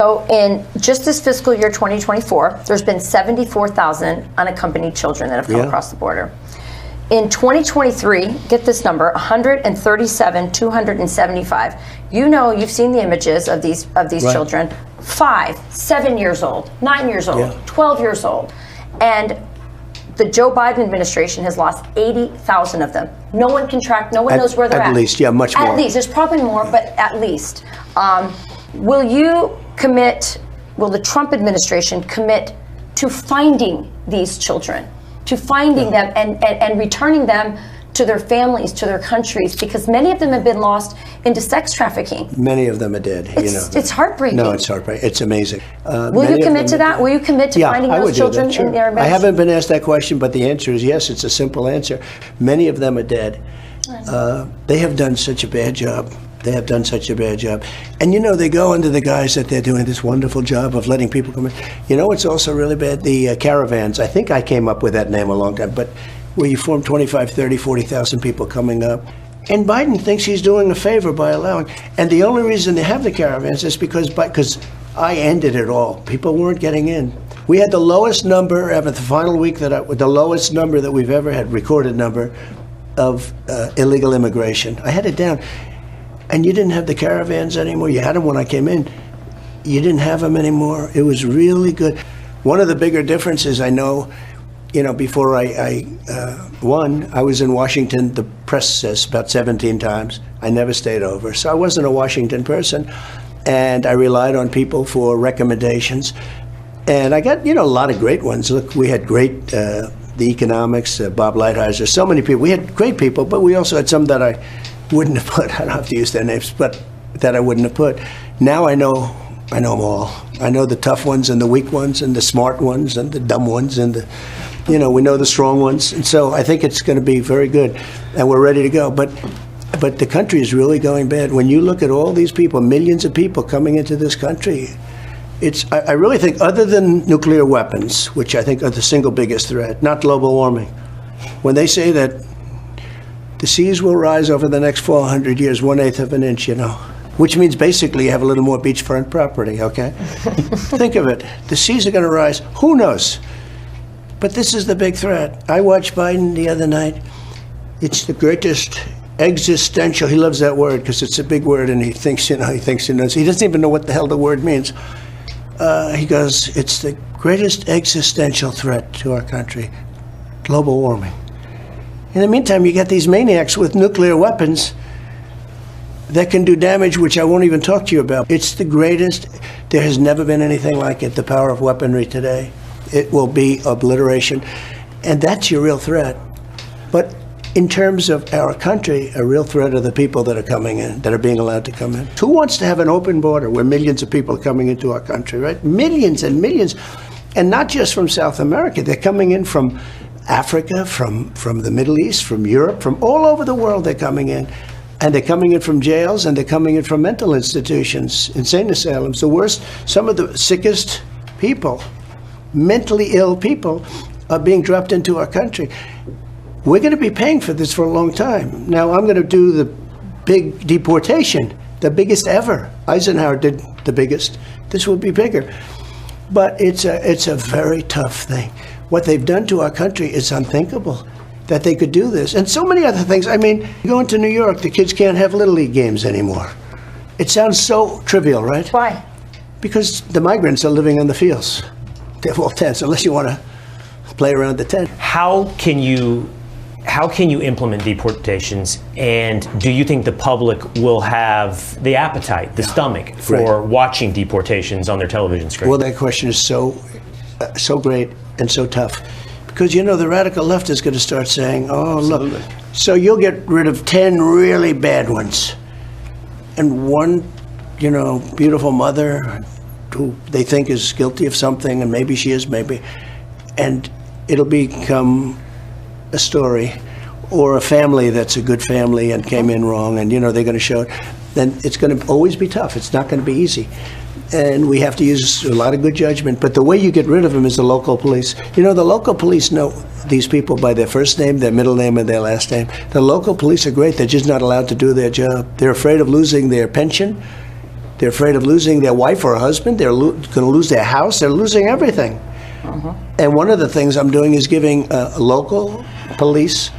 So in just this fiscal year 2024, there's been 74,000 unaccompanied children that have come across the border. In 2023, get this number, 137,275. You know, you've seen the images of these children, 5, 7 years old, 9 years old, 12 years old. And the Joe Biden administration has lost 80,000 of them. No one can track, no one knows where they're at. At least, much more. At least, there's probably more, but at least. Will the Trump administration commit to finding these children, to finding them and returning them to their families, to their countries, because many of them have been lost into sex trafficking. Many of them are dead. It's heartbreaking. No, it's heartbreaking. It's amazing. Will you commit to that? Will you commit to finding those children in their I haven't been asked that question, but the answer is yes. It's a simple answer. Many of them are dead. They have done such a bad job. They have done such a bad job. And they go under the guise that they're doing this wonderful job of letting people come in. It's also really bad? The caravans. I think I came up with that name a long time, but where you form 25, 30, 40,000 people coming up. And Biden thinks he's doing a favor by allowing. And the only reason they have the caravans is because I ended it all. People weren't getting in. We had the lowest number ever, the final week the lowest number that we've ever had, recorded number of illegal immigration. I had it down. And you didn't have the caravans anymore. You had them when I came in. You didn't have them anymore. It was really good. One of the bigger differences I know, before I won, I was in Washington, the press says, about 17 times. I never stayed over. So I wasn't a Washington person. And I relied on people for recommendations. And I got, a lot of great ones. Look, we had great, the economics, Bob Lighthizer, so many people. We had great people, but we also had some that I wouldn't have put. I don't have to use their names, but that I wouldn't have put. Now I know them all. I know the tough ones and the weak ones and the smart ones and the dumb ones and we know the strong ones. And so I think it's going to be very good, and we're ready to go. But the country is really going bad. When you look at all these people, millions of people coming into this country, I really think, other than nuclear weapons, which I think are the single biggest threat, not global warming, when they say that the seas will rise over the next 400 years, 1/8 of an inch, which means basically you have a little more beachfront property, okay? Think of it. The seas are going to rise. Who knows? But this is the big threat. I watched Biden the other night. It's the greatest existential. He loves that word because it's a big word, and he thinks he knows. He doesn't even know what the hell the word means. He goes, it's the greatest existential threat to our country, global warming. In the meantime, you get these maniacs with nuclear weapons that can do damage, which I won't even talk to you about. It's the greatest. There has never been anything like it, the power of weaponry today. It will be obliteration. And that's your real threat. But in terms of our country, a real threat are the people that are coming in, that are being allowed to come in. Who wants to have an open border where millions of people are coming into our country, right? Millions and millions. And not just from South America. They're coming in from Africa, from the Middle East, from Europe, from all over the world they're coming in. And they're coming in from jails, and they're coming in from mental institutions, insane asylums. The worst, some of the sickest people, mentally ill people, are being dropped into our country. We're going to be paying for this for a long time. Now, I'm going to do the big deportation, the biggest ever. Eisenhower did the biggest. This will be bigger. But it's a very tough thing. What they've done to our country is unthinkable, that they could do this. And so many other things. I mean, going to New York, the kids can't have Little League games anymore. It sounds so trivial, right? Why? Because the migrants are living on the fields. They're all tents, unless you want to play around the tent. How can you implement deportations, and do you think the public will have the appetite, the stomach for watching deportations on their television screen? Well, that question is so great and so tough, because the radical left is going to start saying, "Oh, Absolutely. Look, so you'll get rid of 10 really bad ones, and one, beautiful mother who they think is guilty of something, and maybe she is, maybe, and it'll become a story, or a family that's a good family and came in wrong, and they're going to show it. Then it's going to always be tough. It's not going to be easy, and we have to use a lot of good judgment. But the way you get rid of them is the local police. The local police know these people by their first name, their middle name, and their last name. The local police are great. They're just not allowed to do their job. They're afraid of losing their pension. They're afraid of losing their wife or husband. They're going to lose their house. They're losing everything. And one of the things I'm doing is giving local police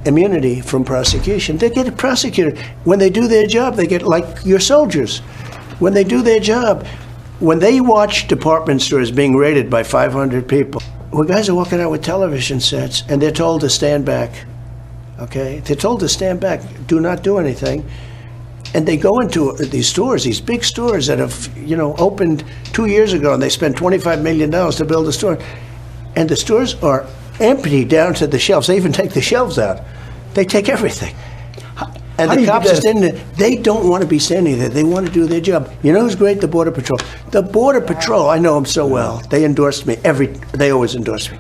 immunity from prosecution. They get prosecuted. When they do their job, they get, like your soldiers, when they do their job, when they watch department stores being raided by 500 people, well, guys are walking out with television sets and they're told to stand back, okay? They're told to stand back, do not do anything. And they go into these stores, these big stores that have, opened 2 years ago, and they spent $25 million to build a store. And the stores are empty down to the shelves. They even take the shelves out. They take everything. And the cops are standing there. They don't want to be standing there. They want to do their job. You know who's great? The Border Patrol. The Border Patrol, I know them so well. They endorsed me. They always endorse me.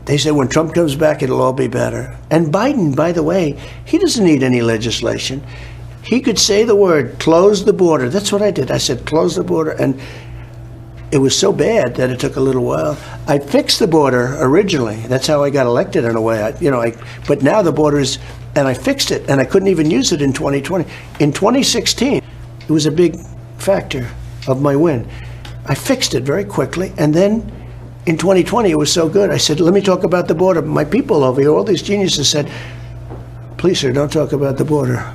They say when Trump comes back, it'll all be better. And Biden, by the way, he doesn't need any legislation. He could say the word, close the border. That's what I did. I said, close the border. And it was so bad that it took a little while. I fixed the border originally. That's how I got elected in a way. But now the border is, and I fixed it, and I couldn't even use it in 2020. In 2016, it was a big factor of my win. I fixed it very quickly, and then in 2020, it was so good. I said, let me talk about the border. My people over here, all these geniuses said, please, sir, don't talk about the border.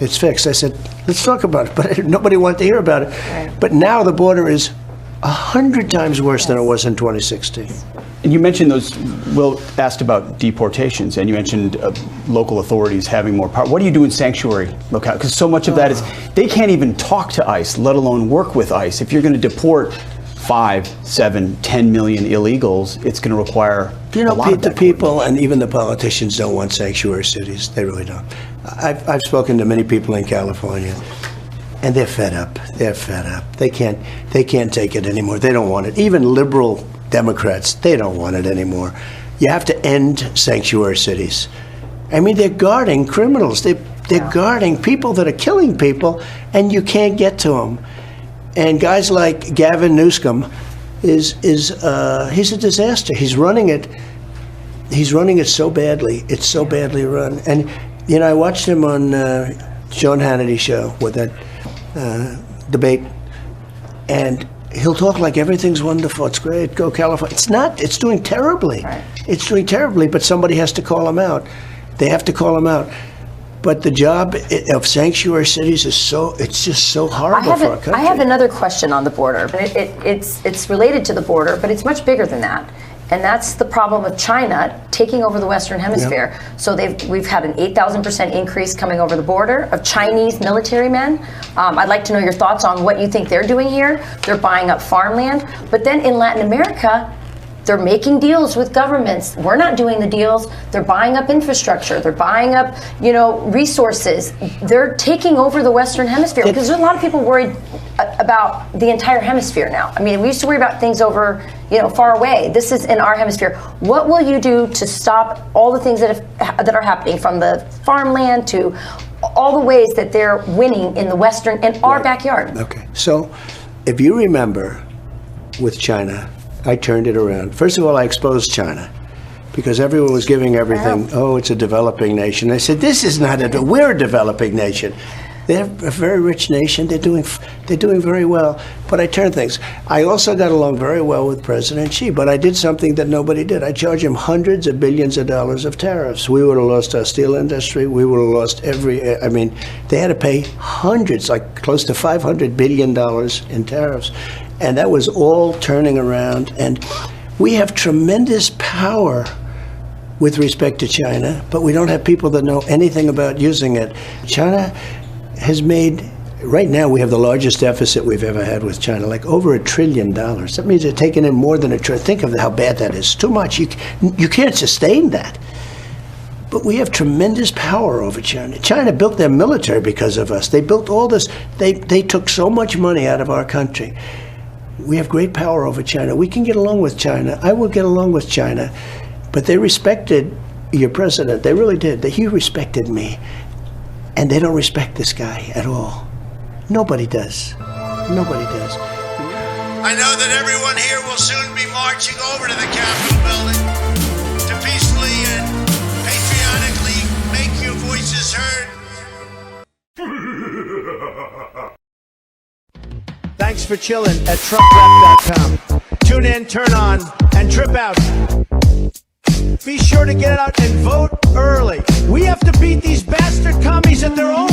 It's fixed. I said, let's talk about it. But nobody wanted to hear about it. Right. But now the border is 100 times worse than it was in 2016. And you mentioned those, Will asked about deportations, and you mentioned local authorities having more power. What do you do in sanctuary locales? Because so much of that is, they can't even talk to ICE, let alone work with ICE. If you're going to deport 5, 7, 10 million illegals, it's going to require a lot of the people and even the politicians don't want sanctuary cities. They really don't. I've spoken to many people in California, and they're fed up. They're fed up. They can't take it anymore. They don't want it. Even liberal Democrats, they don't want it anymore. You have to end sanctuary cities. I mean, they're guarding criminals. They're guarding people that are killing people, and you can't get to them. And guys like Gavin Newsom he's a disaster. He's running it so badly. It's so badly run. And I watched him on Sean Hannity show with that debate, and he'll talk like everything's wonderful. It's great. Go California. It's not. It's doing terribly. Right. It's doing terribly. But somebody has to call him out. They have to call him out. But the job of sanctuary cities it's just so horrible for our country. I have another question on the border. It's related to the border, but it's much bigger than that. And that's the problem of China taking over the Western Hemisphere. Yep. So we've had an 8,000% increase coming over the border of Chinese military men. I'd like to know your thoughts on what you think they're doing here. They're buying up farmland. But then in Latin America, they're making deals with governments. We're not doing the deals. They're buying up infrastructure. They're buying up, resources. They're taking over the Western Hemisphere because there's a lot of people worried about the entire hemisphere now. I mean, we used to worry about things over, far away. This is in our hemisphere. What will you do to stop all the things that are happening, from the farmland to all the ways that they're winning in the Western, in our backyard? Okay. So if you remember with China, I turned it around. First of all, I exposed China because everyone was giving everything, it's a developing nation. I said, this is not we're a developing nation. They're a very rich nation. They're doing very well. But I turned things. I also got along very well with President Xi, but I did something that nobody did. I charged him hundreds of billions of dollars of tariffs. We would have lost our steel industry. We would have lost they had to pay hundreds, like close to $500 billion in tariffs. And that was all turning around. And we have tremendous power with respect to China, but we don't have people that know anything about using it. China has made, right now we have the largest deficit we've ever had with China, like over $1 trillion. That means they're taking in more than $1 trillion. Think of how bad that is. Too much. You can't sustain that. But we have tremendous power over China. China built their military because of us. They built all this. They took so much money out of our country. We have great power over China. We can get along with China. I will get along with China. But they respected your president. They really did. He respected me. And they don't respect this guy at all. Nobody does. Nobody does. I know that everyone here will soon be marching over to the Capitol building to peacefully and patriotically make your voices heard. for chillin' at TrumpRep.com. Tune in, turn on, and trip out. Be sure to get out and vote early. We have to beat these bastard commies at their own